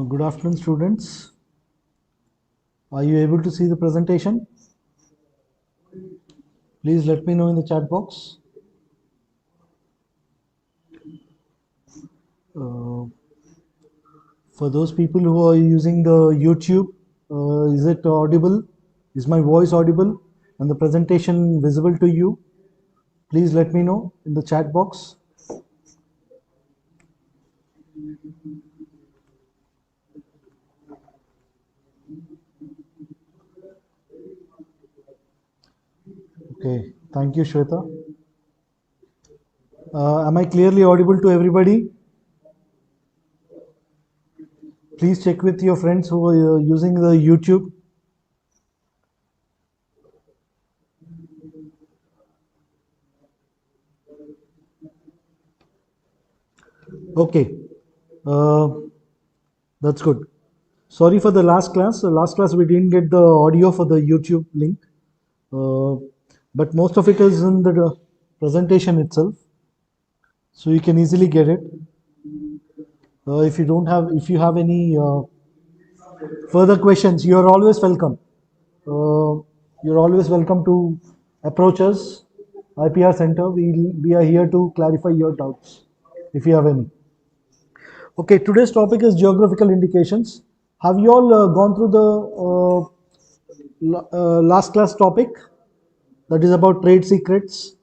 Good afternoon, students. Are you able to see the presentation? Please let me know in the chat box. Uh, for those people who are using the YouTube, is it audible? Is my voice audible and the presentation visible to you? Please let me know in the chat box. Okay, thank you, Shweta. Am I clearly audible to everybody? Please check with your friends who are using the YouTube. Okay, uh, that's good. Sorry for the last class. The last class we didn't get the audio for the YouTube link, uh, but most of it is in the presentation itself, so you can easily get it. If you don't have, if you have any further questions, you are always welcome. Uh, you're always welcome to approach us, IPR Center. We are here to clarify your doubts if you have any. Okay, today's topic is geographical indications. Have you all gone through the last class topic that is about trade secrets?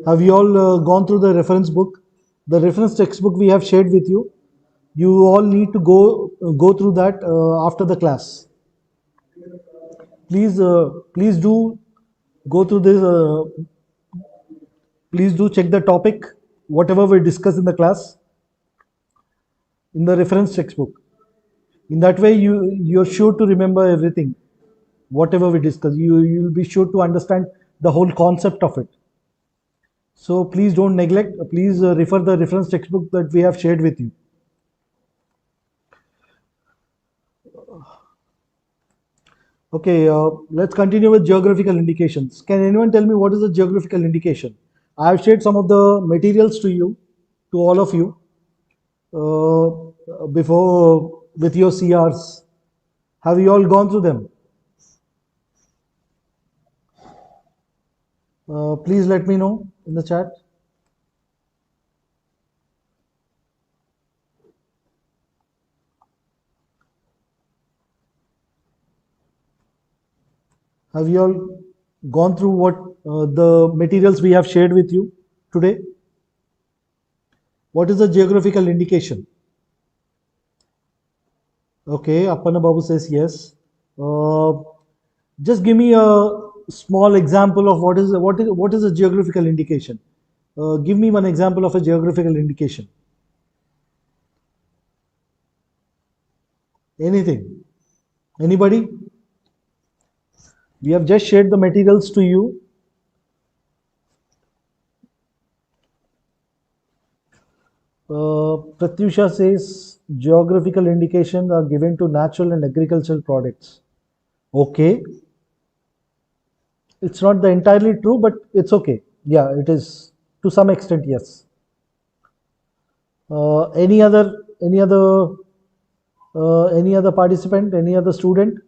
Have you all gone through the reference book? The reference textbook we have shared with you. You all need to go through that after the class. Please do go through this. Please do check the topic, whatever we discuss in the class, in the reference textbook. In that way, you're sure to remember everything, whatever we discuss. You'll be sure to understand the whole concept of it. So please don't neglect. Please refer the reference textbook that we have shared with you. Okay, let's continue with geographical indications. Can anyone tell me what is a geographical indication? I have shared some of the materials to you, to all of you, before with your CRs. Have you all gone through them? Please let me know in the chat. Have you all gone through what the materials we have shared with you today? What is a geographical indication? Okay, Appana Babu says yes. Uh, just give me a small example of what is a geographical indication. Give me one example of a geographical indication. Anything? Anybody? We have just shared the materials to you. Pratyusha says geographical indications are given to natural and agricultural products. Okay, it's not the entirely true, but it's okay. Yeah, it is to some extent. Yes. Any other participant, any other student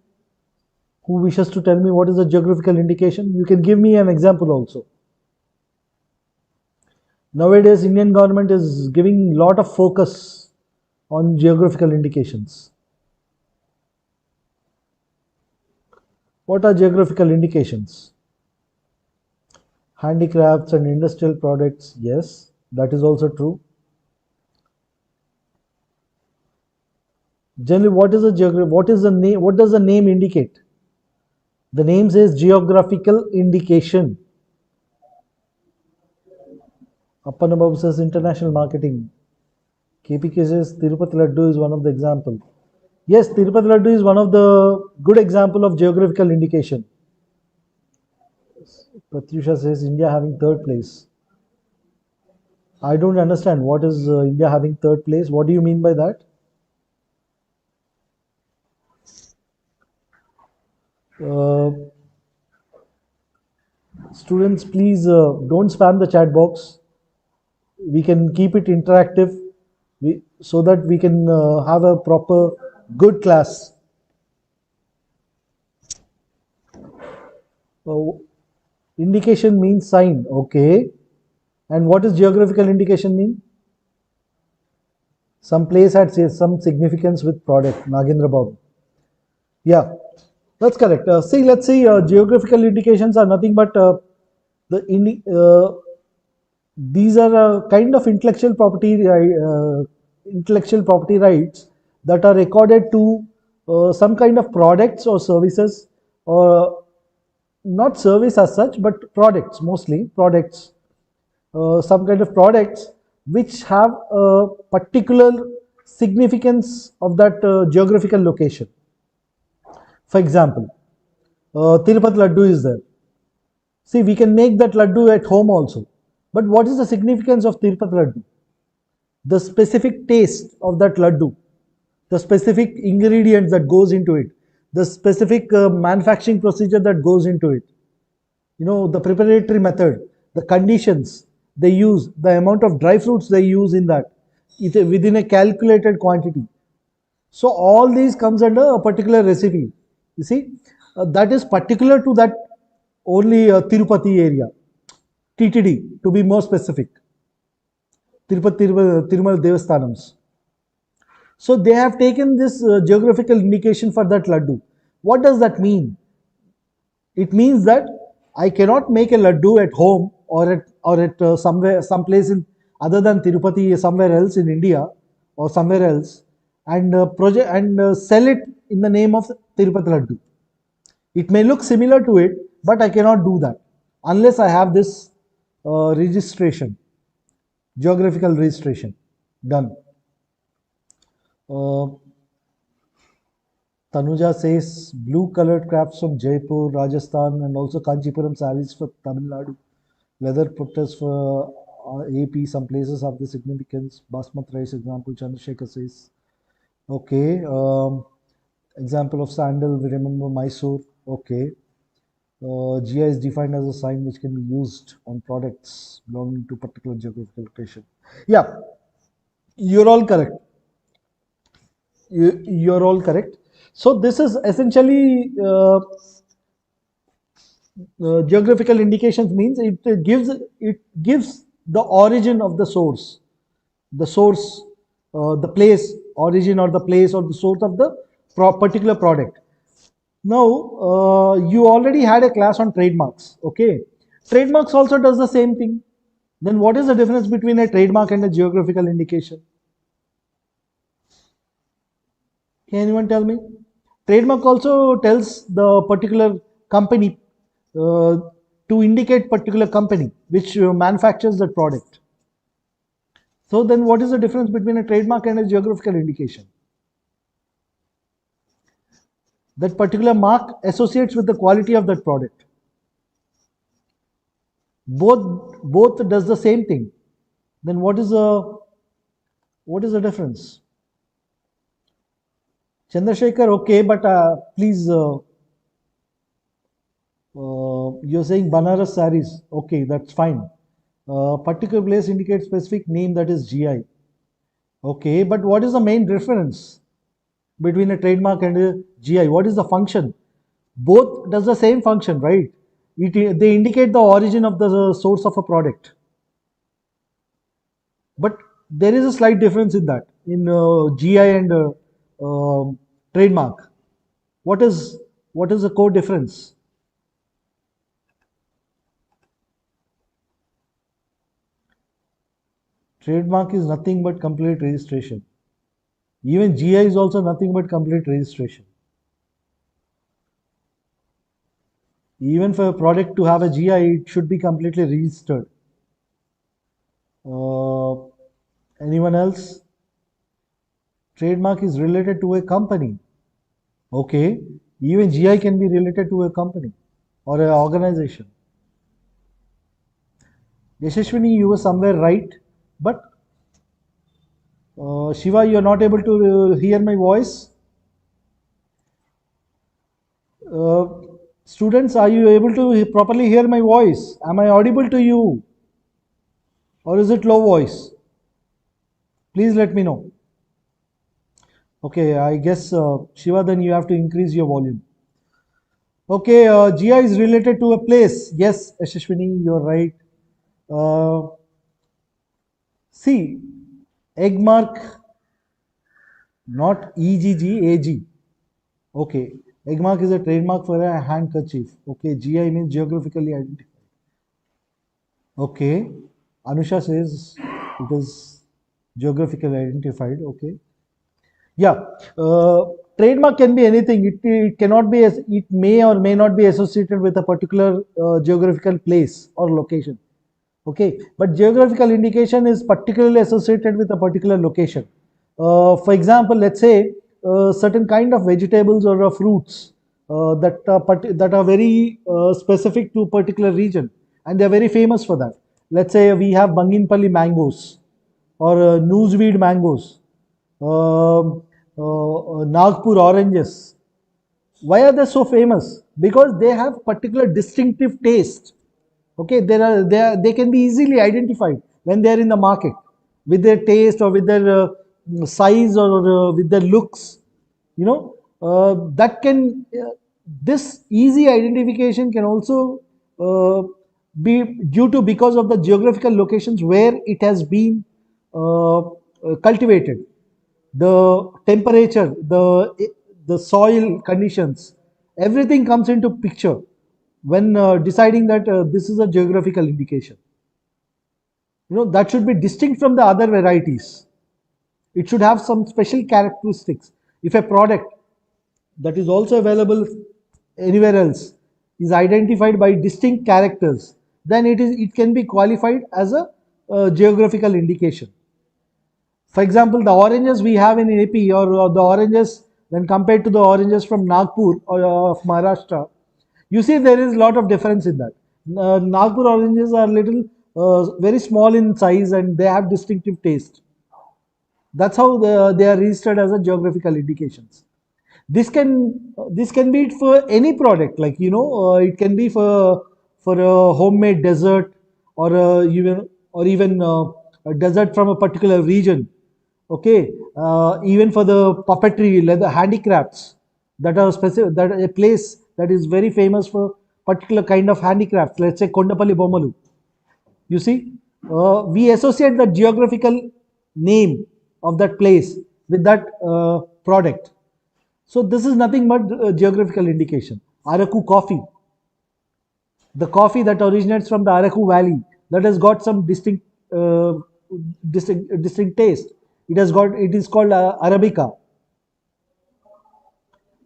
who wishes to tell me what is the geographical indication? You can give me an example also. Nowadays, Indian government is giving lot of focus on geographical indications. What are geographical indications? Handicrafts and industrial products. Yes, that is also true. Generally, what is the name? What does the name indicate? The name says geographical indication. Appanababu says international marketing. KPK says Tirupati Laddu is one of the example. Yes, Tirupati Laddu is one of the good example of geographical indication. Pratyusha says India having third place. I don't understand what is India having third place. What do you mean by that? Uh, Students, please don't spam the chat box. We can keep it interactive so that we can have a proper good class. Uh, Indication means sign. Okay. And what does geographical indication mean? Some place had some significance with product. Nagendra Babu. Yeah, that's correct. See, let's see. Geographical indications are nothing but the these are a kind of intellectual property rights that are recorded to some kind of products or services, or not service as such, but products, mostly products, some kind of products which have a particular significance of that geographical location. For example, Tirupati Laddu is there. See, we can make that laddu at home also. But what is the significance of Tirupati Laddu? The specific taste of that laddu, the specific ingredients that goes into it, the specific manufacturing procedure that goes into it, the preparatory method, the conditions they use, the amount of dry fruits they use in that, within a calculated quantity. So all these comes under a particular recipe. You see, that is particular to that only Tirupati area, TTD to be more specific, Tirupati Tirumal Devasthanams. So they have taken this geographical indication for that laddu. What does that mean? It means that I cannot make a laddu at home or at somewhere, someplace in other than Tirupati, somewhere else in India or somewhere else, and sell it in the name of Tirupati laddu. It may look similar to it, but I cannot do that unless I have this registration, geographical registration done. Tanuja says blue colored crafts from Jaipur, Rajasthan, and also Kanchipuram sarees for Tamil Nadu. Leather protectors for AP. Some places have the significance. Basmati rice example. Chandrasekhar says. Okay. Example of sandal. We remember Mysore. Okay. GI is defined as a sign which can be used on products belonging to particular geographical location. Yeah, you're all correct. You're all correct. So this is essentially geographical indications means it gives the origin of the source, the place, origin or the place or the source of the particular product. Now, you already had a class on trademarks. Okay, trademarks also does the same thing. Then what is the difference between a trademark and a geographical indication? Can anyone tell me? Trademark also tells the particular company uh, to indicate particular company which manufactures that product. So then what is the difference between a trademark and a geographical indication? That particular mark associates with the quality of that product. Both does the same thing. Then what is the difference? Chandrasekhar, okay, but please, you're saying Banaras saris. Okay, that's fine. Particular place indicates specific name, that is GI. Okay, but what is the main difference between a trademark and a GI? What is the function? Both does the same function, right? They indicate the origin of the source of a product, but there is a slight difference in that in GI and trademark. What is the core difference? Trademark is nothing but complete registration. Even GI is also nothing but complete registration. Even for a product to have a GI, it should be completely registered. Uh, Anyone else? Trademark is related to a company. Okay. Even GI can be related to a company or an organization. Yashashwini, you were somewhere right, but Shiva, you are not able to hear my voice. Uh, Students, are you able to properly hear my voice? Am I audible to you? Or is it low voice? Please let me know. Okay, I guess Shiva, then you have to increase your volume. Okay, GI is related to a place. Yes, Ashishwini, you're right. Uh, See, egg mark, not EGG, AG. Okay, egg mark is a trademark for a handkerchief. Okay, GI means geographically identified. Okay, Anusha says it is geographically identified. Okay, yeah, trademark can be anything. It cannot be, it may or may not be associated with a particular geographical place or location. Okay, but geographical indication is particularly associated with a particular location. For example, let's say certain kind of vegetables or fruits that are very specific to a particular region, and they are very famous for that. Let's say we have Banginpalli mangoes or Newsweed mangoes, Nagpur oranges. Why are they so famous? Because they have particular distinctive taste. Okay, they can be easily identified when they are in the market with their taste or with their size or with their looks. You know, that can this easy identification can also be due to because of the geographical locations where it has been cultivated, the temperature, the soil conditions, everything comes into picture when deciding that this is a geographical indication. You know, that should be distinct from the other varieties. It should have some special characteristics. If a product that is also available anywhere else is identified by distinct characters, then it can be qualified as a geographical indication. For example, the oranges we have in AP, or the oranges when compared to the oranges from Nagpur or of Maharashtra, you see there is a lot of difference in that. Nagpur oranges are little very small in size and they have distinctive taste. That's how they are registered as a geographical indications. This can be for any product, like it can be for a homemade dessert, or even a dessert from a particular region. Okay, even for the puppetry, leather handicrafts that are specific, that a place that is very famous for particular kind of handicrafts. Let's say Kondapalli Bomalu. You see, we associate the geographical name of that place with that product. So this is nothing but geographical indication. Araku coffee, the coffee that originates from the Araku Valley, that has got some distinct taste. It is called Arabica.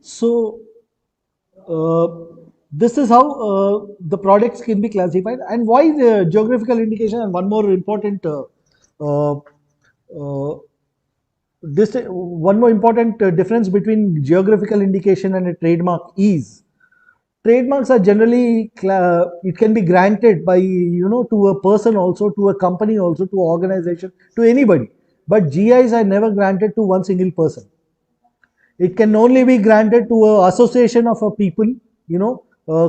So uh, this is how the products can be classified, and why the geographical indication. And one more important uh, uh, this one more important difference between geographical indication and a trademark is trademarks are generally it can be granted by to a person also, to a company also, to organization, to anybody, but GIs are never granted to one single person. It can only be granted to a association of a people,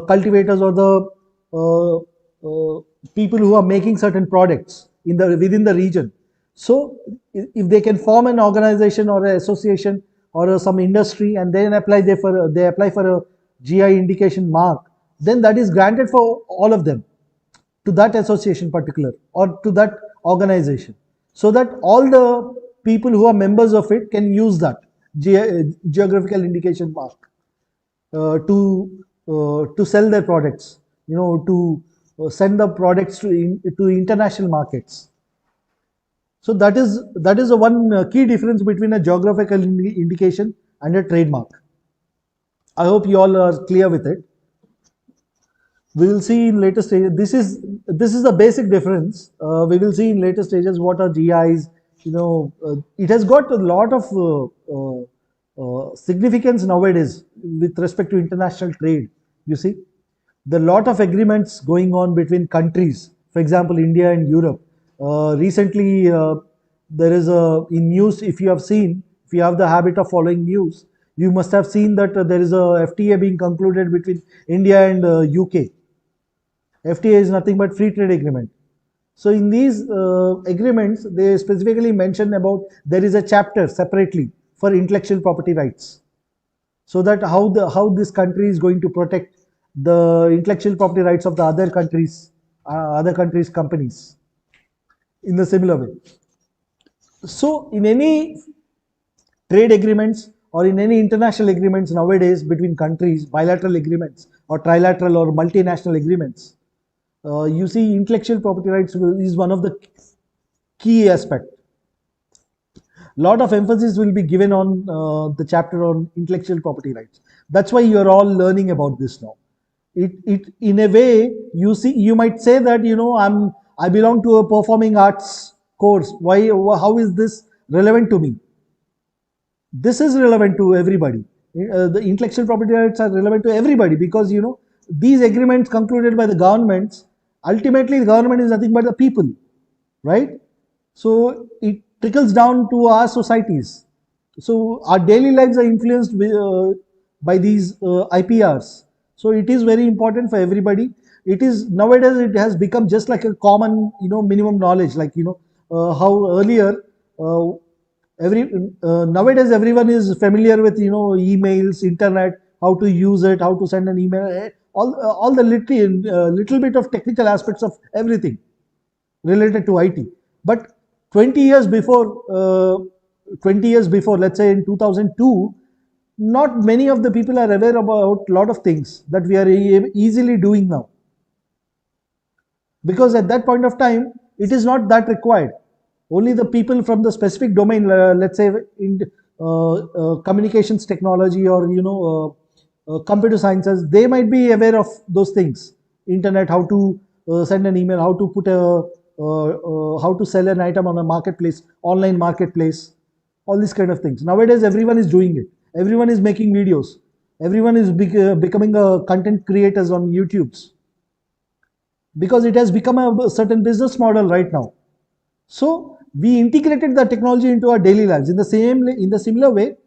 cultivators or the uh, people who are making certain products in the within the region. So if they can form an organization or an association or some industry and then they apply for a GI indication mark, then that is granted for all of them, to that association particular or to that organization, so that all the people who are members of it can use that geographical indication mark to sell their products, to send the products to international markets. So that is a one key difference between a geographical indication and a trademark. I hope you all are clear with it. We will see in later stages. This is the basic difference. We will see in later stages what are GIs. It has got a lot of significance nowadays with respect to international trade. You see, the lot of agreements going on between countries. For example, India and Europe. Recently, there is a in news. If you have seen, if you have the habit of following news, you must have seen that there is a FTA being concluded between India and UK. FTA is nothing but free trade agreement. So in these agreements, they specifically mention about there is a chapter separately for intellectual property rights, so that how this country is going to protect the intellectual property rights of the other countries' companies in the similar way. So in any trade agreements or in any international agreements nowadays between countries, bilateral agreements or trilateral or multinational agreements, you see intellectual property rights is one of the key aspect. Lot of emphasis will be given on the chapter on intellectual property rights. That's why you are all learning about this now. It in a way, you might say that I belong to a performing arts course. Why? How is this relevant to me? This is relevant to everybody. The intellectual property rights are relevant to everybody, because these agreements concluded by the governments, ultimately the government is nothing but the people, right? So it trickles down to our societies. So our daily lives are influenced by these IPRs. So it is very important for everybody. It is nowadays, it has become just like a common minimum knowledge, like how earlier every nowadays everyone is familiar with emails, internet, how to use it, how to send an email, all the little bit of technical aspects of everything related to IT. But 20 years before, 20 years before, let's say in 2002, not many of the people are aware about a lot of things that we are easily doing now, because at that point of time it is not that required. Only the people from the specific domain, let's say in communications technology or computer sciences, they might be aware of those things: internet, how to send an email, how to put how to sell an item on a marketplace, online marketplace, all these kind of things. Nowadays everyone is doing it, everyone is making videos, everyone is becoming a content creators on YouTube's, because it has become a certain business model right now. So we integrated the technology into our daily lives. In the similar way,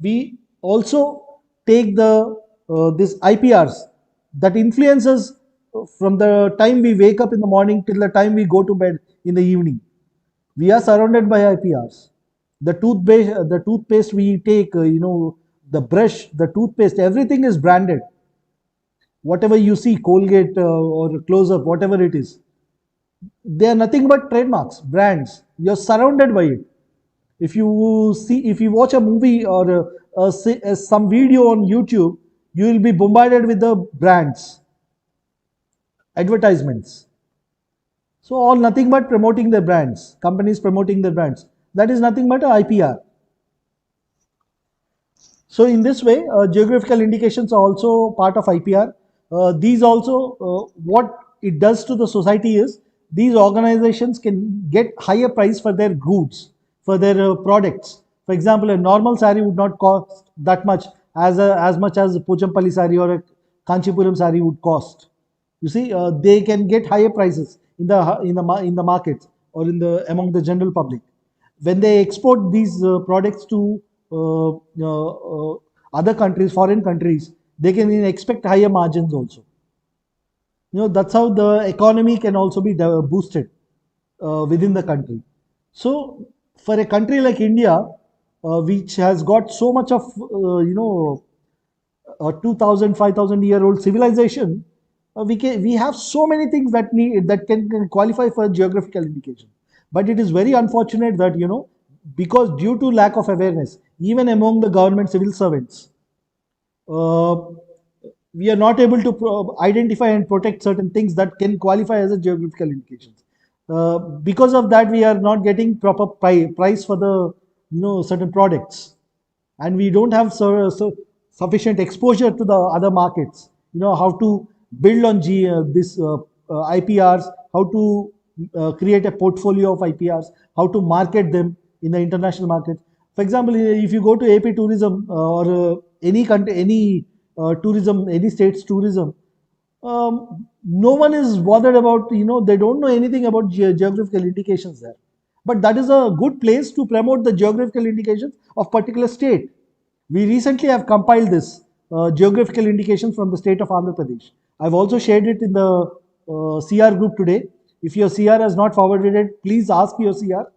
we also take the this IPRs that influences from the time we wake up in the morning till the time we go to bed in the evening. We are surrounded by IPRs. The toothpaste we take, the brush, the toothpaste, everything is branded. Whatever you see, Colgate or Close Up, whatever it is, they are nothing but trademarks, brands. You're surrounded by it. If you watch a movie or some video on YouTube, you will be bombarded with the brands, advertisements. So all nothing but promoting their brands, companies promoting their brands. That is nothing but a IPR. So in this way, geographical indications are also part of IPR. These also, what it does to the society is, these organizations can get higher price for their goods. for their products. For example, a normal sari would not cost that much as much as a Pochampalli sari or a Kanchipuram sari would cost. You see, they can get higher prices in the markets or in the among the general public. When they export these products to other countries, foreign countries, they can expect higher margins also. That's how the economy can also be boosted within the country. So for a country like India, which has got so much of a 2000 5000 year old civilization, we have so many things that can qualify for geographical indication. But it is very unfortunate that because due to lack of awareness even among the government civil servants, uh, we are not able to identify and protect certain things that can qualify as a geographical indications. Because of that, we are not getting proper price for the certain products, and we don't have sufficient exposure to the other markets. How to build on this IPRs, how to create a portfolio of IPRs, how to market them in the international market. For example, if you go to AP tourism or any country, any tourism, any state's tourism, no one is bothered about, they don't know anything about geographical indications there. But that is a good place to promote the geographical indications of particular state. We recently have compiled this geographical indications from the state of Andhra Pradesh. I've also shared it in the CR group today. If your CR has not forwarded it, please ask your CR.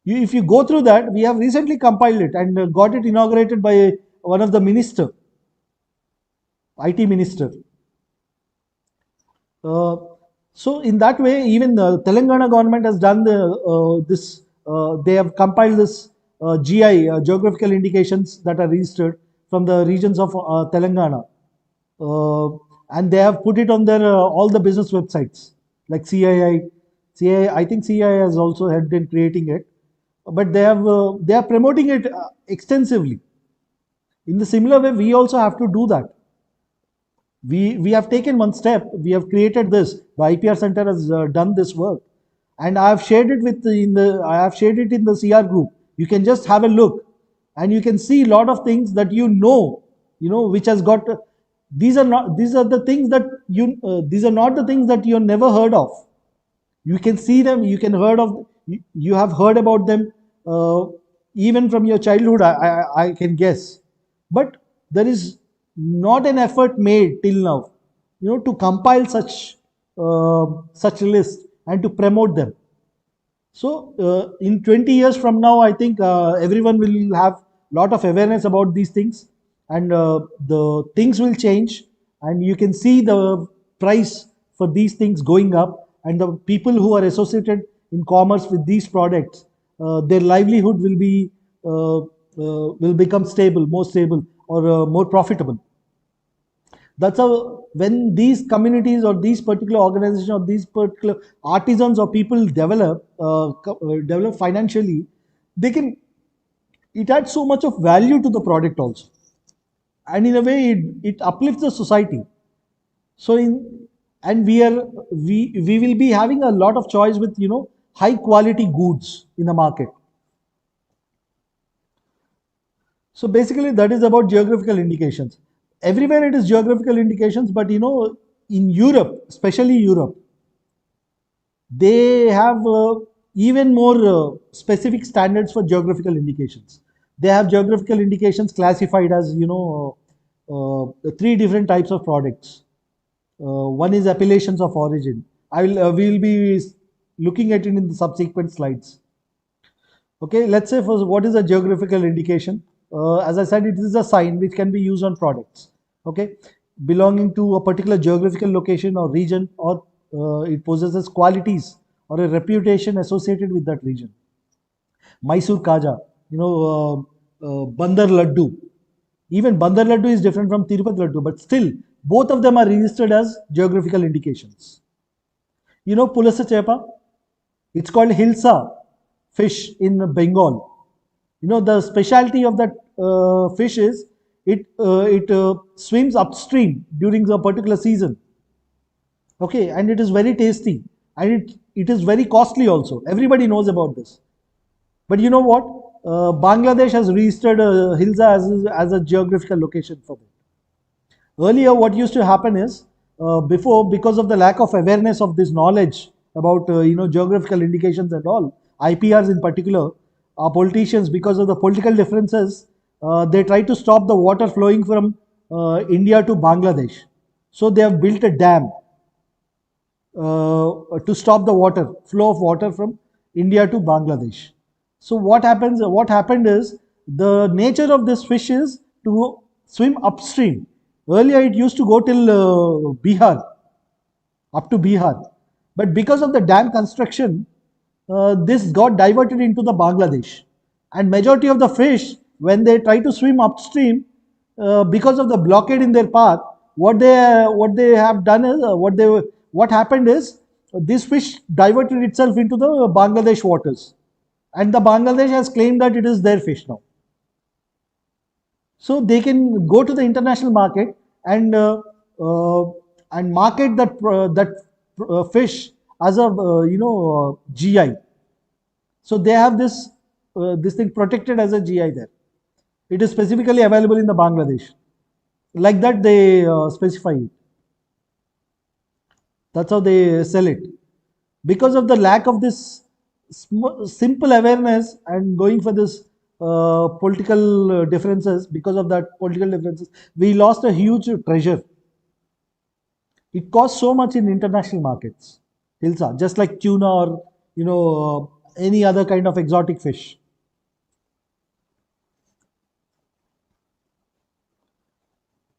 If you go through that, we have recently compiled it and got it inaugurated by one of the minister, IT minister. Uh, so in that way, even the Telangana government has done this. They have compiled this GI geographical indications that are registered from the regions of Telangana, uh, and they have put it on their all the business websites like CII. I think CII has also helped in creating it, but they are promoting it extensively. In the similar way, we also have to do that. We have taken one step. We have created this. The IPR center has done this work, and I have shared it in the CR group. You can just have a look, and you can see a lot of things that which has got. These are the things that these are not the things that you never heard of. You can see them, you have heard about them, uh, even from your childhood, I can guess. But there is not an effort made till now, to compile such list and to promote them. So, in 20 years from now, I think everyone will have a lot of awareness about these things, and the things will change, and you can see the price for these things going up, and the people who are associated in commerce with these products, their livelihood will become more stable, or more profitable. That's how, when these communities or these particular organizations or these particular artisans or people develop financially, they can it adds so much of value to the product also, and in a way it uplifts the society. So in and we will be having a lot of choice with high quality goods in the market. So basically, that is about geographical indications. Everywhere it is geographical indications, but in Europe, especially Europe, they have even more specific standards for geographical indications. They have geographical indications classified as three different types of products. One is appellations of origin. We will be looking at it in the subsequent slides. Okay, let's say for what is a geographical indication? As I said, it is a sign which can be used on products. Okay, belonging to a particular geographical location or region, or it possesses qualities or a reputation associated with that region. Mysore Kaja, Bandar Laddu. Even Bandar Laddu is different from Tirupati Laddu, but still both of them are registered as geographical indications. Pulasa Chepa, it's called Hilsa fish in Bengal. The specialty of that fish is it swims upstream during the particular season. Okay, and it is very tasty, and it is very costly also. Everybody knows about this. But you know what? Bangladesh has registered Hilsa as a geographical location for them. Earlier, what used to happen is before, because of the lack of awareness of this knowledge about geographical indications and all, IPRs in particular, our politicians, because of the political differences, they try to stop the water flowing from India to Bangladesh. So they have built a dam to stop the water flow of water from India to Bangladesh. So what happens? What happened is the nature of this fish is to swim upstream. Earlier, it used to go till Bihar, up to Bihar, but because of the dam construction, this got diverted into the Bangladesh, and majority of the fish, when they try to swim upstream, because of the blockade in their path, what they have done is what happened is this fish diverted itself into the Bangladesh waters, and the Bangladesh has claimed that it is their fish now. So they can go to the international market and market that fish as a GI. So they have this thing protected as a GI there. It is specifically available in the Bangladesh. Like that they specify it. That's how they sell it. Because of the lack of this simple awareness and going for this political differences, because of that political differences, we lost a huge treasure. It costs so much in international markets, Hilsa, just like tuna or any other kind of exotic fish.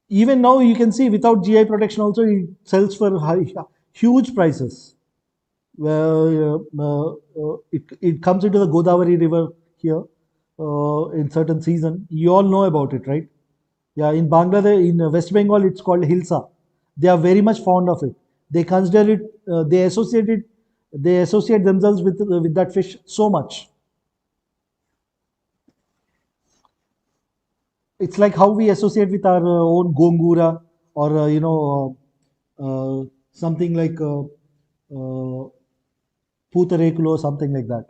Even now, you can see without GI protection, also it sells for huge prices. Where it comes into the Godavari River here in certain season. You all know about it, right? Yeah, in Bangladesh, in West Bengal, it's called Hilsa. They are very much fond of it. They consider it, they associate themselves with that fish so much. It's like how we associate with our own gongura or something like putarekulu or something like that.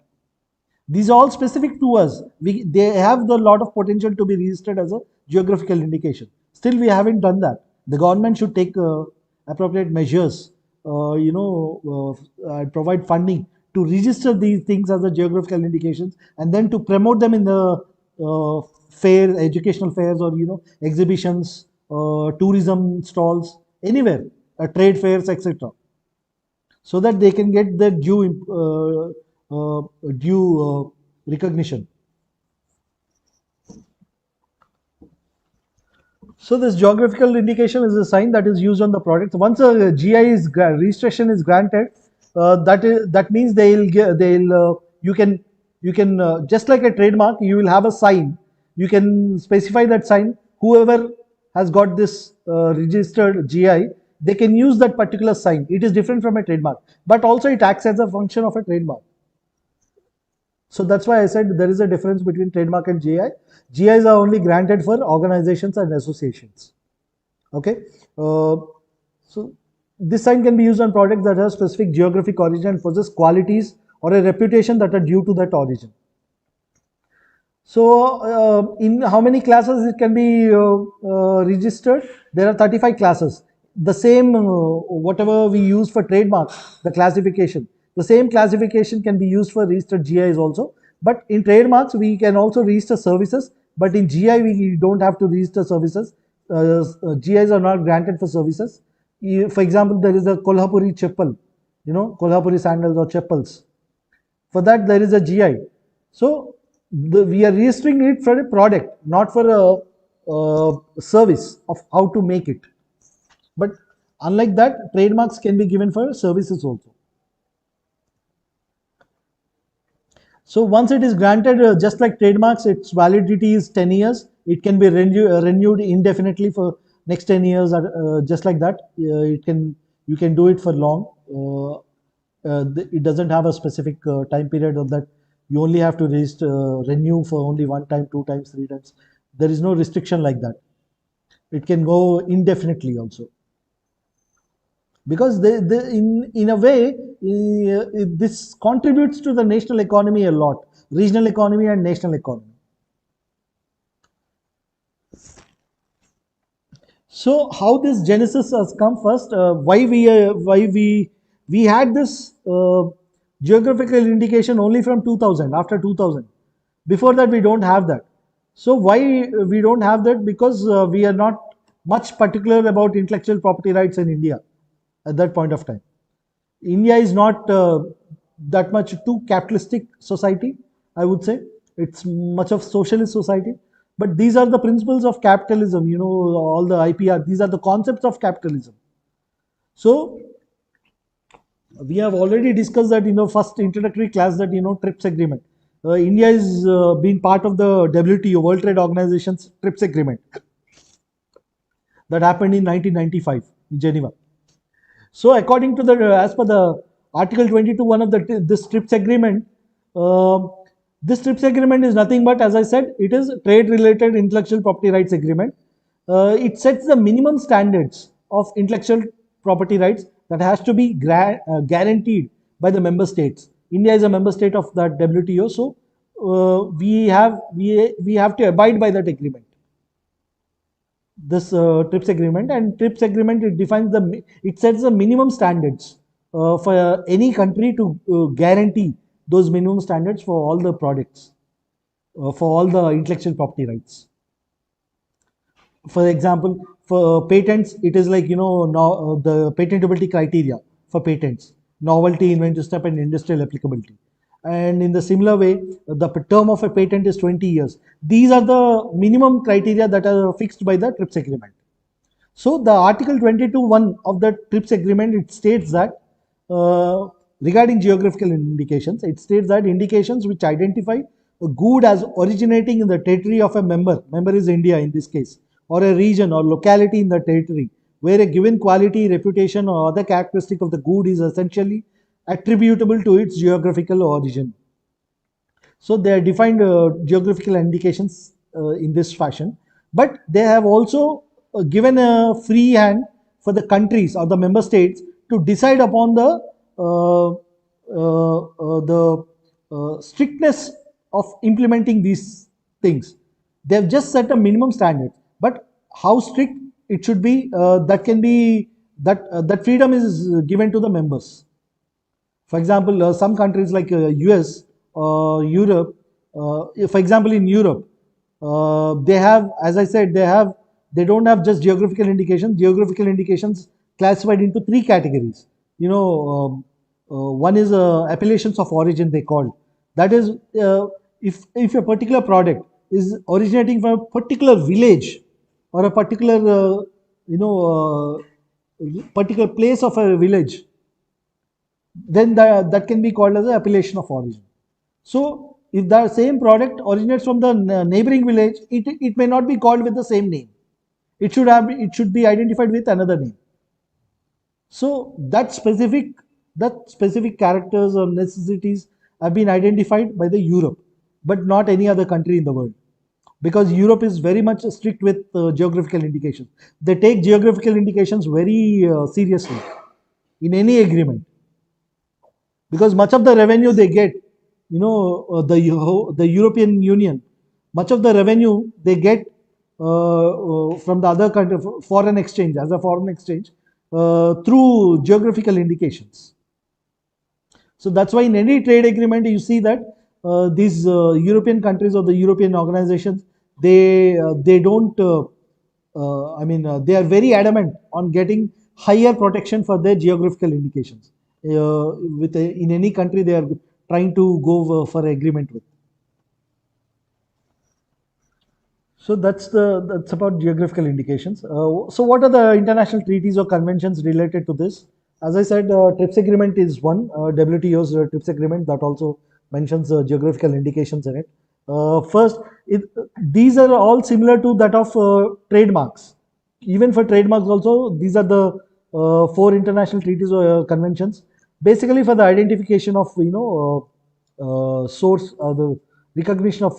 These are all specific to us. They have the lot of potential to be registered as a geographical indication. Still, we haven't done that. The government should take appropriate measures, provide funding to register these things as a geographical indications, and then to promote them in the educational fairs, or exhibitions, tourism stalls, anywhere, trade fairs, etc., so that they can get their due recognition. So this geographical indication is a sign that is used on the product. Once a GI registration is granted, that means you can just like a trademark, you will have a sign. You can specify that sign. Whoever has got this registered GI, they can use that particular sign. It is different from a trademark, but also it acts as a function of a trademark. So that's why I said there is a difference between trademark and GI. GIs are only granted for organizations and associations. Okay. So this sign can be used on products that have specific geographic origin and possess qualities or a reputation that are due to that origin. So in how many classes it can be registered? There are 35 classes. The same whatever we use for trademark, the classification. The same classification can be used for registered GIs also. But in trademarks, we can also register services. But in GI, we don't have to register services. GIs are not granted for services. For example, there is a Kolhapuri chappal, Kolhapuri sandals or chappals. For that, there is a GI. So we are registering it for a product, not for a service of how to make it. But unlike that, trademarks can be given for services also. So once it is granted, just like trademarks, its validity is 10 years. It can be renewed indefinitely for next 10 years, just like that. You can do it for long. It doesn't have a specific time period of that. You only have to renew for only one time, two times, three times. There is no restriction like that. It can go indefinitely also. because in a way, this contributes to the national economy a lot, regional economy and national economy. So how this genesis has come first? Why we had this geographical indication only from 2000, after 2000. Before that, we don't have that. So why we don't have that? Because we are not much particular about intellectual property rights in India at that point of time. India is not that much too capitalistic society, I would say. It's much of socialist society. But these are the principles of capitalism, all the IPR, these are the concepts of capitalism. So we have already discussed that, first introductory class, that, TRIPS agreement. India is been part of the WTO, World Trade Organization's TRIPS agreement, that happened in 1995 in Geneva. So, according to as per the Article 22(1) of this TRIPS agreement, uh, this TRIPS agreement is nothing but, as I said, it is a trade-related intellectual property rights agreement. It sets the minimum standards of intellectual property rights that has to be guaranteed by the member states. India is a member state of that WTO, so we have to abide by that agreement, this TRIPS agreement. And TRIPS agreement, it sets the minimum standards for any country to guarantee those minimum standards for all the products, for all the intellectual property rights. For example, for patents, it is like, the patentability criteria for patents: novelty, inventive step, and industrial applicability. And in the similar way, the term of a patent is 20 years. These are the minimum criteria that are fixed by the TRIPS agreement. So the Article 22(1) of the TRIPS agreement, it states that uh, regarding geographical indications, it states that indications which identify a good as originating in the territory of a member is India in this case, or a region or locality in the territory, where a given quality, reputation, or other characteristic of the good is essentially attributable to its geographical origin. So they are defined geographical indications in this fashion, but they have also given a free hand for the countries or the member states to decide upon the strictness of implementing these things. They have just set a minimum standard, but how strict it should be, that freedom is given to the members. For example, some countries like US, Europe, for example, in Europe, they have, as I said, they don't have just geographical indications. Geographical indications classified into three categories. One is appellations of origin, they called. That is, if a particular product is originating from a particular village or a particular, particular place of a village, then that can be called as an appellation of origin. So if the same product originates from the neighboring village, it may not be called with the same name. It should be identified with another name. So that specific characters or necessities have been identified by the Europe, but not any other country in the world, because Europe is very much strict with geographical indications. They take geographical indications very seriously in any agreement, because much of the revenue they get, the European Union, much of the revenue they get from the other country, foreign exchange, as a foreign exchange, through geographical indications. So that's why in any trade agreement you see that these European countries or the European organizations, they don't. They are very adamant on getting higher protection for their geographical indications. In any country, they are trying to go for agreement with. So that's about geographical indications. So what are the international treaties or conventions related to this? As I said, TRIPS agreement is one. WTO's TRIPS agreement that also mentions geographical indications in it. First, these are all similar to that of trademarks. Even for trademarks also, these are the four international treaties or conventions. Basically, for the identification of source, the recognition of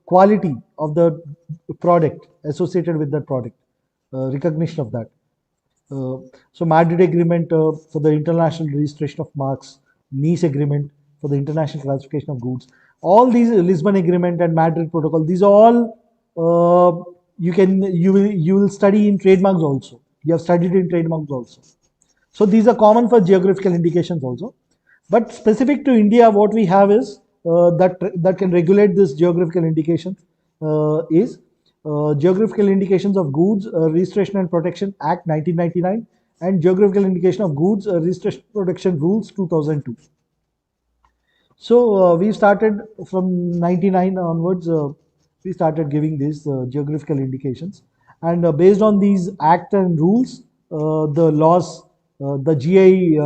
quality of the product associated with that product, recognition of that. Uh, so Madrid Agreement for the international registration of marks, Nice Agreement for the international classification of goods. All these Lisbon Agreement and Madrid Protocol. These are all you will study in trademarks also. You have studied in trademarks also. So these are common for geographical indications also. But specific to India, what we have is that can regulate this geographical indications is Geographical Indications of Goods Registration and Protection Act 1999 and Geographical Indication of Goods Registration Protection Rules 2002. So we started from 99 onwards. We started giving these geographical indications, and based on these act and rules, the laws, the GI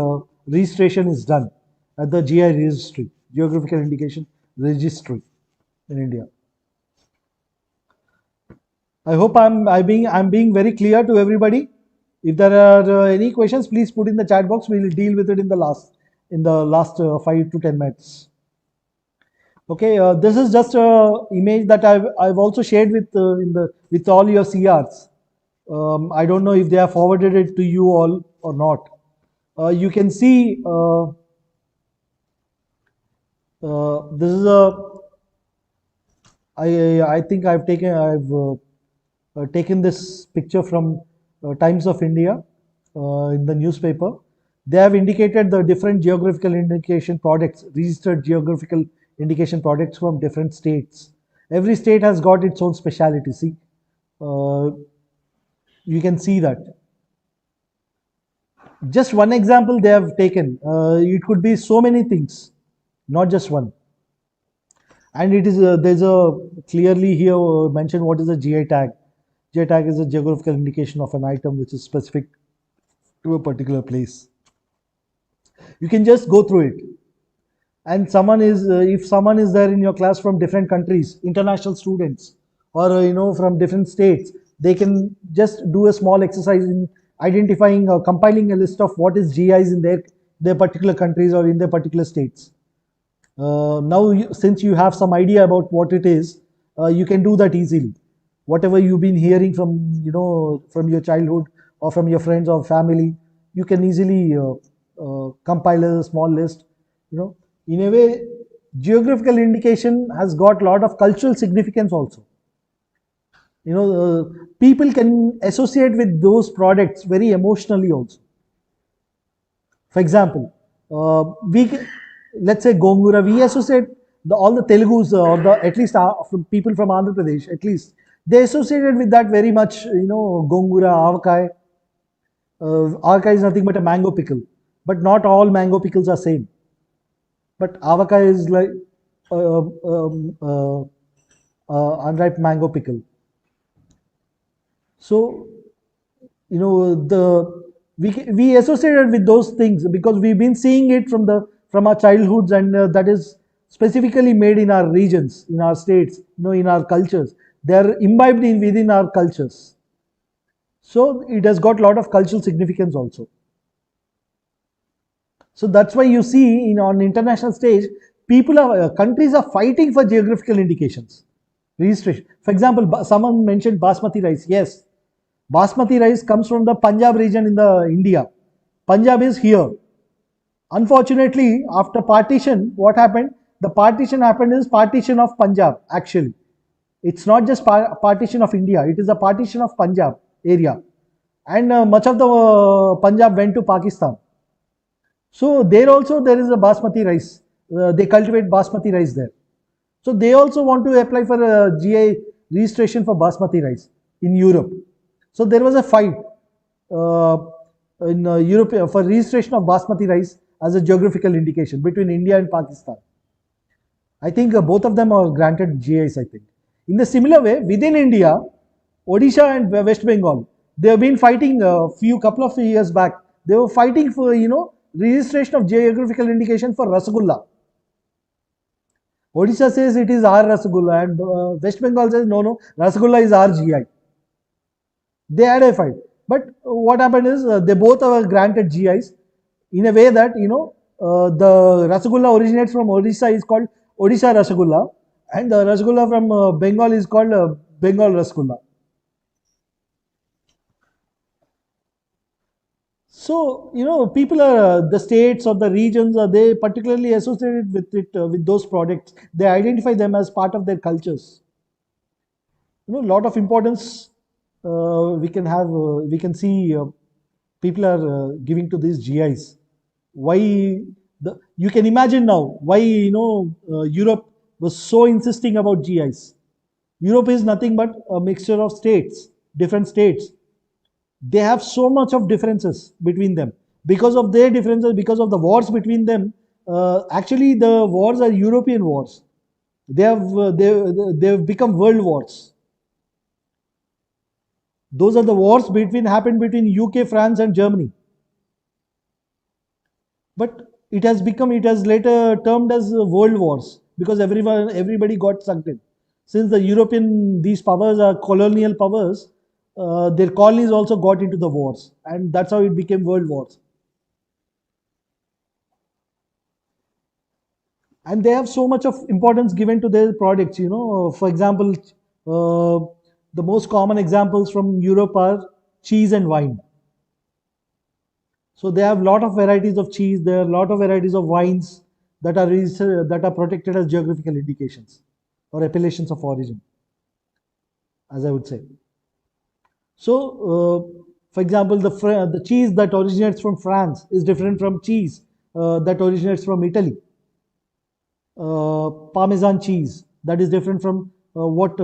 registration is done at the GI registry, Geographical Indication Registry in India. I hope I'm being very clear to everybody. If there are any questions, please put in the chat box. We will deal with it in the last 5 to 10 minutes. Okay, this is just a image that I've also shared with all your CRs. I don't know if they have forwarded it to you all or not. You can see this is a I think I've taken this picture from Times of India in the newspaper. They have indicated the different geographical indication products, registered geographical indication products from different states. Every state has got its own speciality. See, uh, you can see that. Just one example they have taken. It could be so many things, not just one. And it is there's a clearly here mentioned what is a GI tag. GI tag is a geographical indication of an item which is specific to a particular place. You can just go through it. And if someone is there in your class from different countries, international students, or from different states, they can just do a small exercise in identifying or compiling a list of what is GIs in their particular countries or in their particular states. Now, since you have some idea about what it is, you can do that easily. Whatever you've been hearing from your childhood or from your friends or family, you can easily compile a small list. In a way, geographical indication has got a lot of cultural significance also. People can associate with those products very emotionally also. For example, let's say Gongura, we associate all the Telugus or at least from people from Andhra Pradesh, at least they associated with that very much. Gongura, avakai. Avakai is nothing but a mango pickle, but not all mango pickles are same. But avakai is like unripe mango pickle. So we associated with those things because we've been seeing it from our childhoods, and that is specifically made in our regions, in our states, in our cultures. They are imbibed within our cultures. So it has got a lot of cultural significance also. So that's why you see on international stage, countries are fighting for geographical indications, registration. For example, someone mentioned basmati rice. Yes, basmati rice comes from the Punjab region in the India. Punjab is here. Unfortunately, after partition, what happened? The partition happened is partition of Punjab. Actually, it's not just partition of India. It is a partition of Punjab area, and much of the Punjab went to Pakistan. So there is a basmati rice. They cultivate basmati rice there. So they also want to apply for a GI registration for basmati rice in Europe. So there was a fight uh, in Europe for registration of basmati rice as a geographical indication between India and Pakistan. I think both of them are granted GIs, I think. In the similar way, within India, Odisha and West Bengal, they have been fighting a couple of years back. They were fighting for, registration of geographical indication for Rasgulla. Odisha says it is our Rasgulla, and West Bengal says no, Rasgulla is our GI. They had a fight. But what happened is they both are granted GIs in a way that, the Rasgulla originates from Odisha is called Odisha Rasgulla, and the Rasgulla from Bengal is called Bengal Rasgulla. So, people are the states or the regions are they particularly associated with it with those products. They identify them as part of their cultures. Lot of importance we can see people are giving to these GIs. Why you can imagine now why Europe was so insisting about GIs. Europe is nothing but a mixture of states, different states. They have so much of differences between them. Because of their differences, because of the wars between them, actually the wars are European wars. They have become world wars. Those are the wars happened between UK, France, and Germany. But it has later termed as world wars because everybody got sucked in. Since these powers are colonial powers, their colonies also got into the wars, and that's how it became world wars. And they have so much of importance given to their products. For example, the most common examples from Europe are cheese and wine. So they have a lot of varieties of cheese. There are a lot of varieties of wines that are protected as geographical indications or appellations of origin, as I would say. So, for example, the cheese that originates from France is different from cheese that originates from Italy. Parmesan cheese that is different from what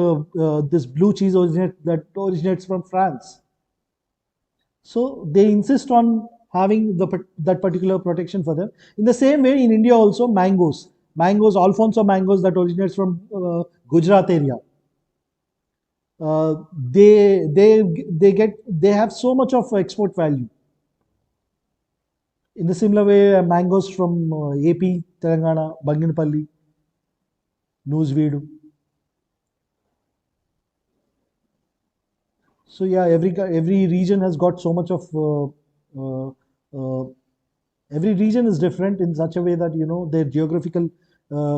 this blue cheese that originates from France. So they insist on having that particular protection for them. In the same way, in India also, Alfonso mangoes that originates from Gujarat area. They have so much of export value. In the similar way, mangoes from AP, Telangana, Banginapalli, Newsweed. So yeah, every region has got so much of every region is different in such a way that their geographical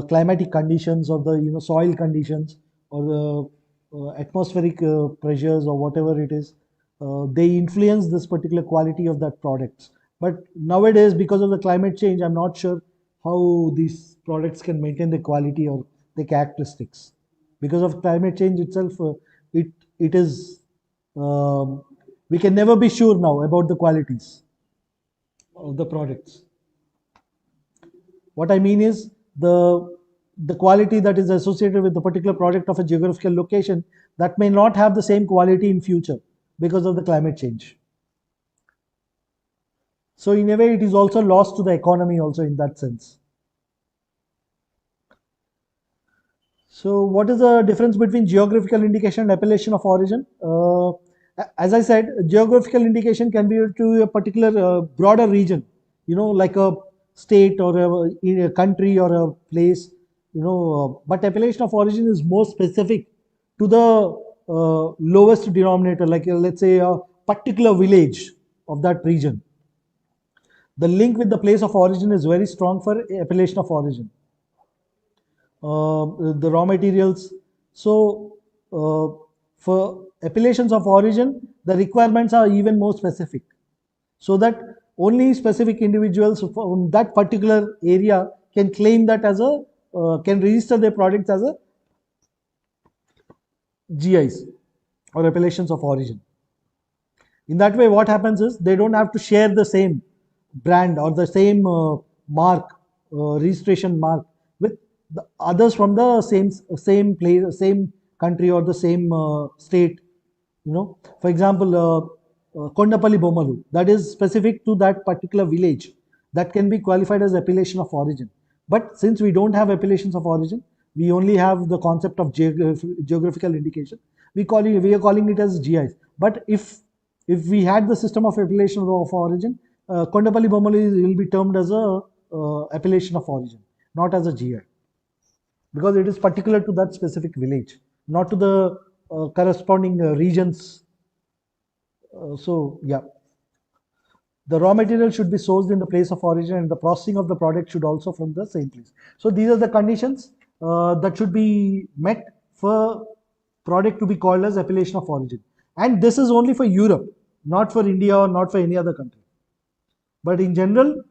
climatic conditions or the soil conditions or the atmospheric pressures or whatever it is, they influence this particular quality of that product. But nowadays, because of the climate change, I'm not sure how these products can maintain the quality or the characteristics. Because of climate change itself, it it is we can never be sure now about the qualities of the products. What I mean is the quality that is associated with the particular product of a geographical location that may not have the same quality in future because of the climate change. So in a way, it is also lost to the economy also in that sense. So what is the difference between geographical indication and appellation of origin? As I said, geographical indication can be to a particular broader region, like a state or in a country or a place, but appellation of origin is more specific to the lowest denominator, like let's say a particular village of that region. The link with the place of origin is very strong for appellation of origin. The raw materials. So, for appellations of origin, the requirements are even more specific, so that only specific individuals from that particular area can claim that as can register their products as a GIs or appellations of origin. In that way, what happens is they don't have to share the same brand or the same mark, registration mark with the others from the same place, same country or the same state. For example, Kondapalli Bomalu, that is specific to that particular village, that can be qualified as appellation of origin. But since we don't have appellations of origin, we only have the concept of geographical indication. We are calling it as GIs. But if we had the system of appellation of origin, Kondapalli Bomalu will be termed as a appellation of origin, not as a GI, because it is particular to that specific village, not to the corresponding regions. So yeah, the raw material should be sourced in the place of origin, and the processing of the product should also from the same place. So these are the conditions that should be met for product to be called as appellation of origin. And this is only for Europe, not for India or not for any other country. But in general,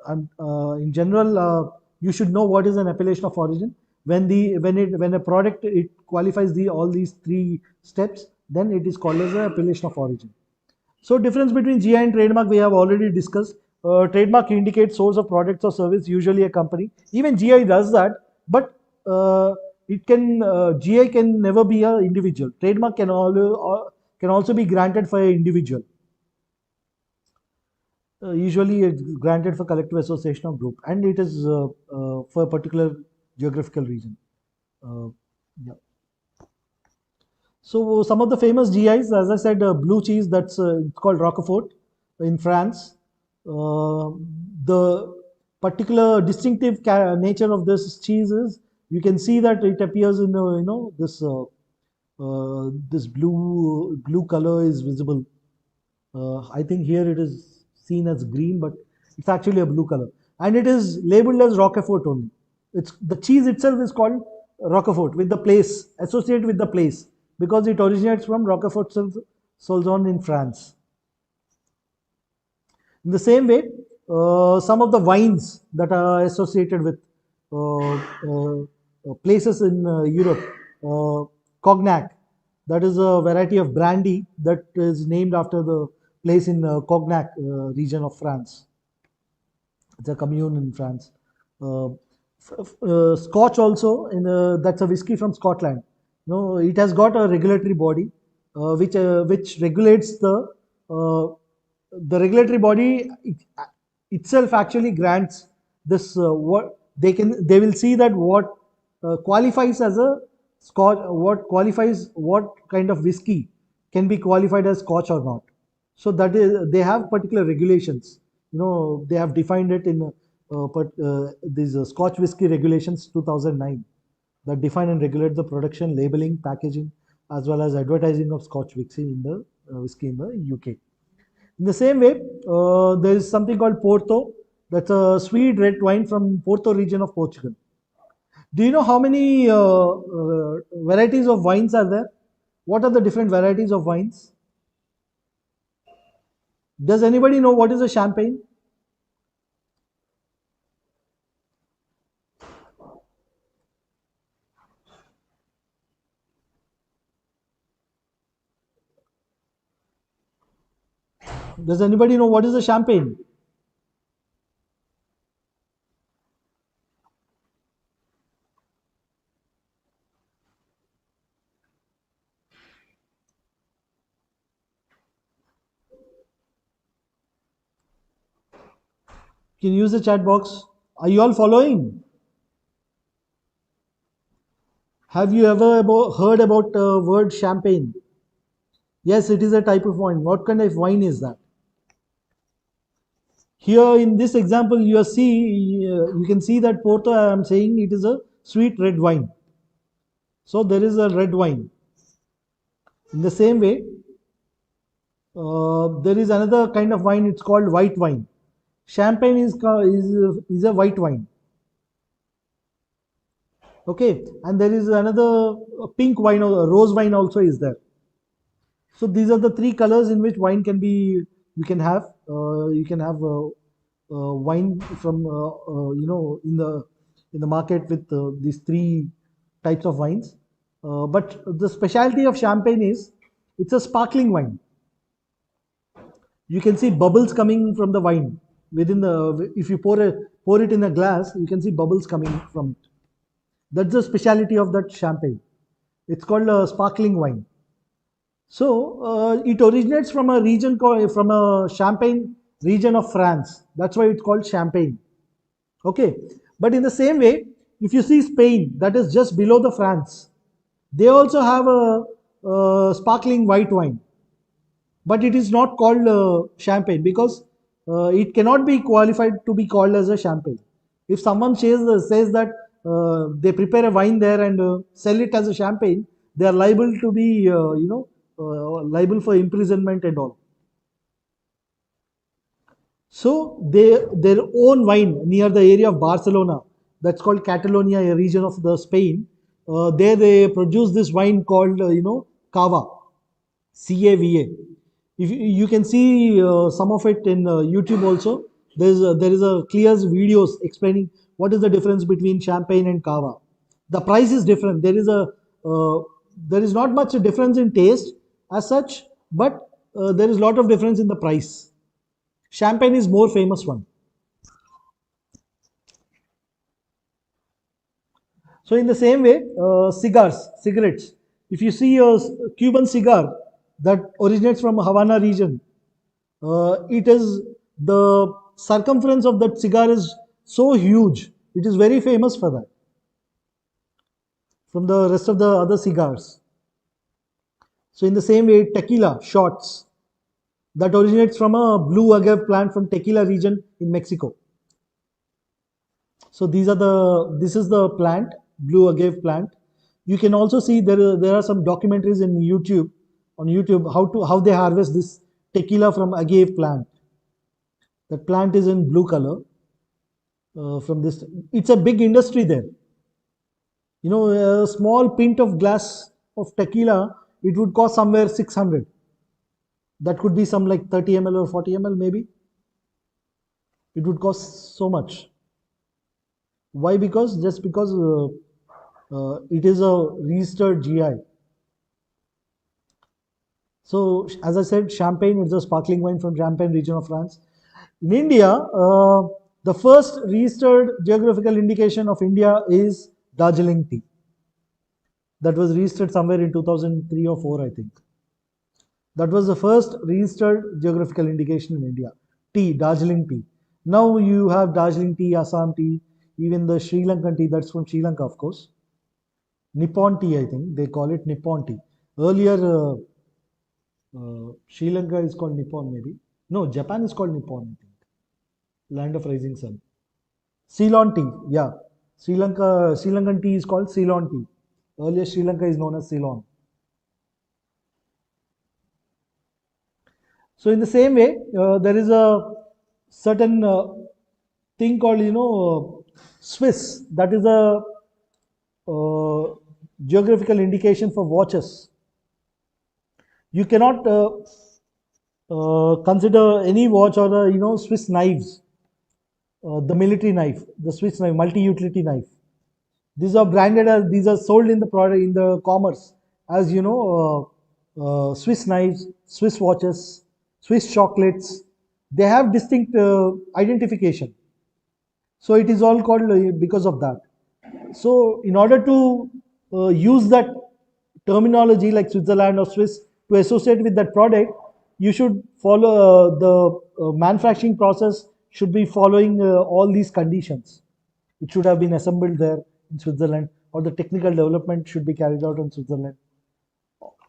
in general, you should know what is an appellation of origin. When a product it qualifies all these three steps, then it is called as an appellation of origin. So difference between GI and trademark we have already discussed. Trademark indicates source of products or service, usually a company. Even GI does that, but GI can never be an individual. Trademark can also be granted for an individual. Usually it's granted for collective association or group, and it is for a particular geographical region. Uh, yeah. So some of the famous GIs, as I said, blue cheese, that's it's called Roquefort in France. Uh, the particular distinctive nature of this cheese is you can see that it appears in this blue color is visible. I think here it is seen as green, but it's actually a blue color, and it is labeled as Roquefort only. It's the cheese itself is called Roquefort with the place associated with the place because it originates from Roquefort Soulzon in France. In the same way, some of the wines that are associated with places in Europe, Cognac, that is a variety of brandy that is named after the place in Cognac region of France. It's a commune in France. Uh, Scotch also, that's a whiskey from Scotland. No, it has got a regulatory body which regulates the regulatory body itself actually grants this what they will see that what qualifies as a scotch, what kind of whiskey can be qualified as scotch or not. So that is they have particular regulations. They have defined it in these Scotch whisky regulations 2009 that define and regulate the production, labeling, packaging, as well as advertising of Scotch whiskey in the UK. In the same way, there is something called Porto. That's a sweet red wine from Porto region of Portugal. Do you know how many varieties of wines are there? What are the different varieties of wines? Does anybody know what is a champagne? Does anybody know what is a champagne? Can you use the chat box? Are you all following? Have you ever heard about the word champagne? Yes, it is a type of wine. What kind of wine is that? Here in this example, you can see that Porto. I am saying it is a sweet red wine. So there is a red wine. In the same way, there is another kind of wine. It's called white wine. Champagne is a white wine. Okay, and there is another pink wine or rose wine also is there. So these are the three colors in which wine can be. You can have wine from in the market with these three types of wines. But the specialty of champagne is it's a sparkling wine. You can see bubbles coming from the wine within the. If you pour it in a glass, you can see bubbles coming from it. That's the specialty of that champagne. It's called a sparkling wine. So it originates from a region from a Champagne region of France. That's why it's called Champagne. Okay, but in the same way, if you see Spain, that is just below the France, they also have a sparkling white wine, but it is not called Champagne because it cannot be qualified to be called as a Champagne. If someone says that they prepare a wine there and sell it as a Champagne, they are liable to be liable for imprisonment and all. So their own wine near the area of Barcelona, that's called Catalonia, a region of the Spain. There they produce this wine called Cava, CAVA. If you can see some of it in YouTube also. There is a clear videos explaining what is the difference between champagne and cava. The price is different. Uh, there is not much difference in taste as such, but there is a lot of difference in the price. Champagne is more famous one. So in the same way, cigarettes. If you see a Cuban cigar that originates from Havana region, it is the circumference of that cigar is so huge. It is very famous for that from the rest of the other cigars. So in the same way, tequila shots that originates from a blue agave plant from Tequila region in Mexico. So this is the plant, blue agave plant. You can also see there are some documentaries in YouTube on YouTube how they harvest this tequila from agave plant. That plant is in blue color. From this, it's a big industry there. You know, a small pint of glass of tequila, it would cost somewhere 600. That could be some like 30 ml or 40 ml maybe. It would cost so much. Why? Because it is a registered GI. So as I said, champagne is a sparkling wine from Champagne region of France. In India, the first registered geographical indication of India is Darjeeling tea. That was registered somewhere in 2003 or 4, I think. That was the first registered geographical indication in India. Tea, Darjeeling tea. Now you have Darjeeling tea, Assam tea, even the Sri Lankan tea, that's from Sri Lanka, of course. Nippon tea, I think they call it Nippon tea. Earlier, Sri Lanka is called Nippon, maybe. No, Japan is called Nippon, I think. Land of rising sun. Ceylon tea, yeah. Sri Lankan tea is called Ceylon tea. Earlier, Sri Lanka is known as Ceylon. So in the same way, there is a certain thing called, Swiss. That is a geographical indication for watches. You cannot consider any watch or the Swiss knives, the military knife, the Swiss knife, multi-utility knife. These are branded as these are sold in the product in the commerce as Swiss knives, Swiss watches, Swiss chocolates. They have distinct identification. So it is all called because of that. So in order to use that terminology like Switzerland or Swiss to associate with that product, you should follow the manufacturing process should be following all these conditions. It should have been assembled there in Switzerland, or the technical development should be carried out in Switzerland.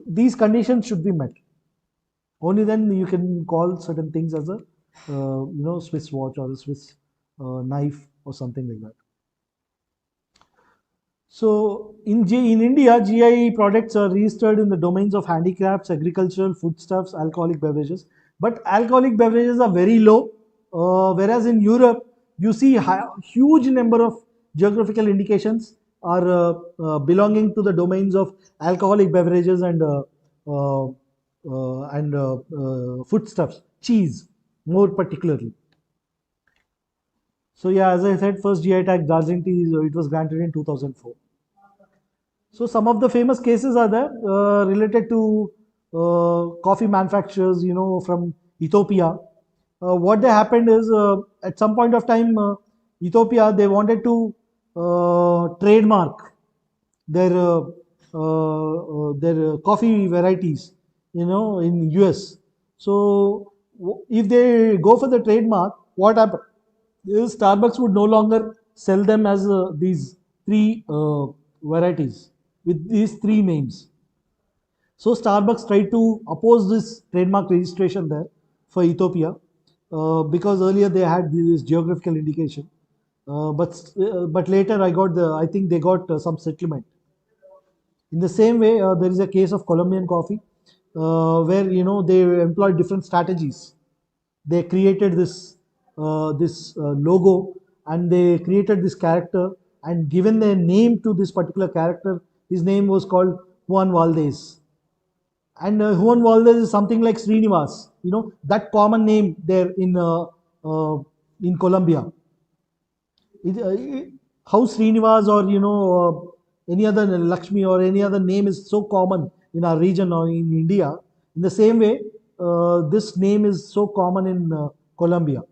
These conditions should be met. Only then you can call certain things as a Swiss watch or a Swiss knife or something like that. So in India, GI products are registered in the domains of handicrafts, agricultural, foodstuffs, alcoholic beverages. But alcoholic beverages are very low, whereas in Europe, you see huge number of geographical indications are belonging to the domains of alcoholic beverages and foodstuffs, cheese more particularly. So yeah, as I said, first GI tag Darjeeling tea, it was granted in 2004. So some of the famous cases are there related to coffee manufacturers, from Ethiopia. What they happened is at some point of time, Ethiopia, they wanted to trademark their coffee varieties, in US. So if they go for the trademark, what happened is Starbucks would no longer sell them as these three varieties with these three names. So Starbucks tried to oppose this trademark registration there for Ethiopia because earlier they had this geographical indication, but later I think they got some settlement. In the same way, there is a case of Colombian coffee where they employed different strategies. They created this logo, and they created this character and given their name to this particular character. His name was called Juan Valdez, And Juan Valdez is something like Srinivas, that common name there uh, in Colombia. How Srinivas or any other Lakshmi or any other name is so common in our region or in India. In the same way, this name is so common in Colombia.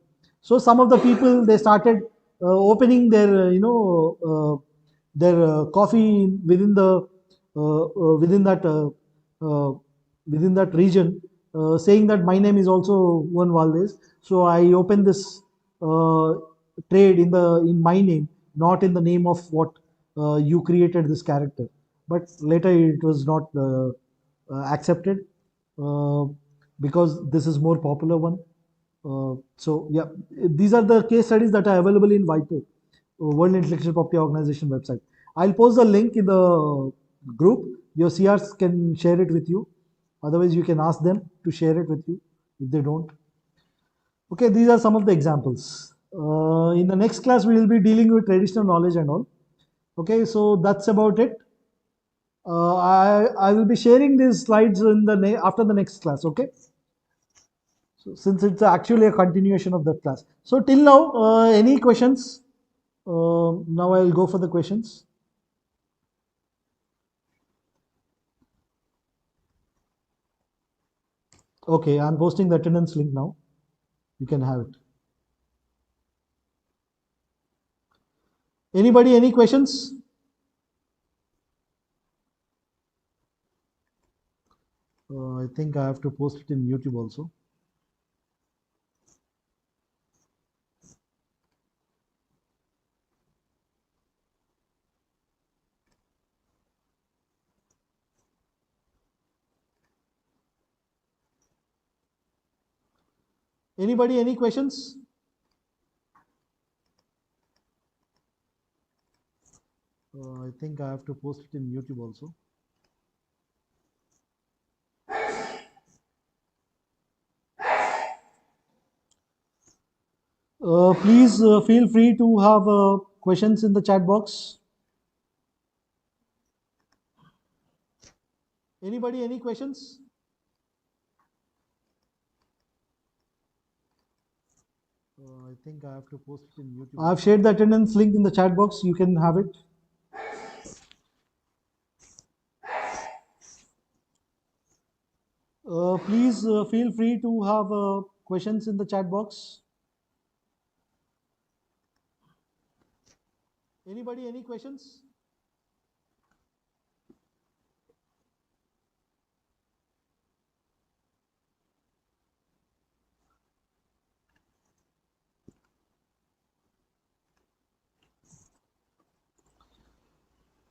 So some of the people, they started opening their coffee within uh, within that region, saying that my name is also Juan Valdez. So I opened this uh, trade in my name, not in the name of what you created this character. But later it was not accepted uh, because this is more popular one. So yeah, these are the case studies that are available in WIPO, World Intellectual Property Organization website. I'll post the link in the group. Your CRs can share it with you. Otherwise, you can ask them to share it with you if they don't. Okay, these are some of the examples. In the next class, we will be dealing with traditional knowledge and all. Okay, so that's about it. I will be sharing these slides in the after the next class. Okay, so since it's actually a continuation of that class. So till now, any questions? Now I'll go for the questions. Okay, I'm posting the attendance link now. You can have it. Anybody, any questions? I think I have to post it in YouTube also. Anybody, any questions? I think I have to post it in YouTube also. Please feel free to have questions in the chat box. Anybody, any questions? I think I have to post it in YouTube. I've shared the attendance link in the chat box. You can have it. Please feel free to have questions in the chat box. Anybody, any questions?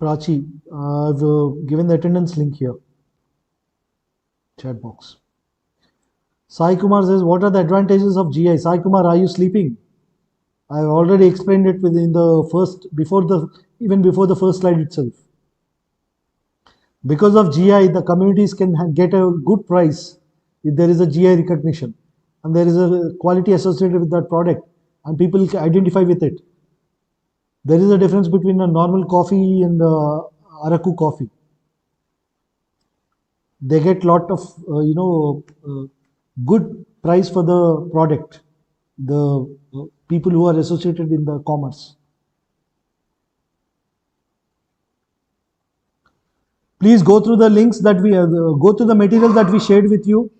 Prachi, I've given the attendance link here, chat box. Sai Kumar says, what are the advantages of GI? Sai Kumar, are you sleeping? I've already explained it within the first, even before the first slide itself. Because of GI, the communities can get a good price if there is a GI recognition and there is a quality associated with that product and people can identify with it. There is a difference between a normal coffee and Araku coffee. They get lot of good price for the product. The people who are associated in the commerce. Please go through the links that we go through the material that we shared with you.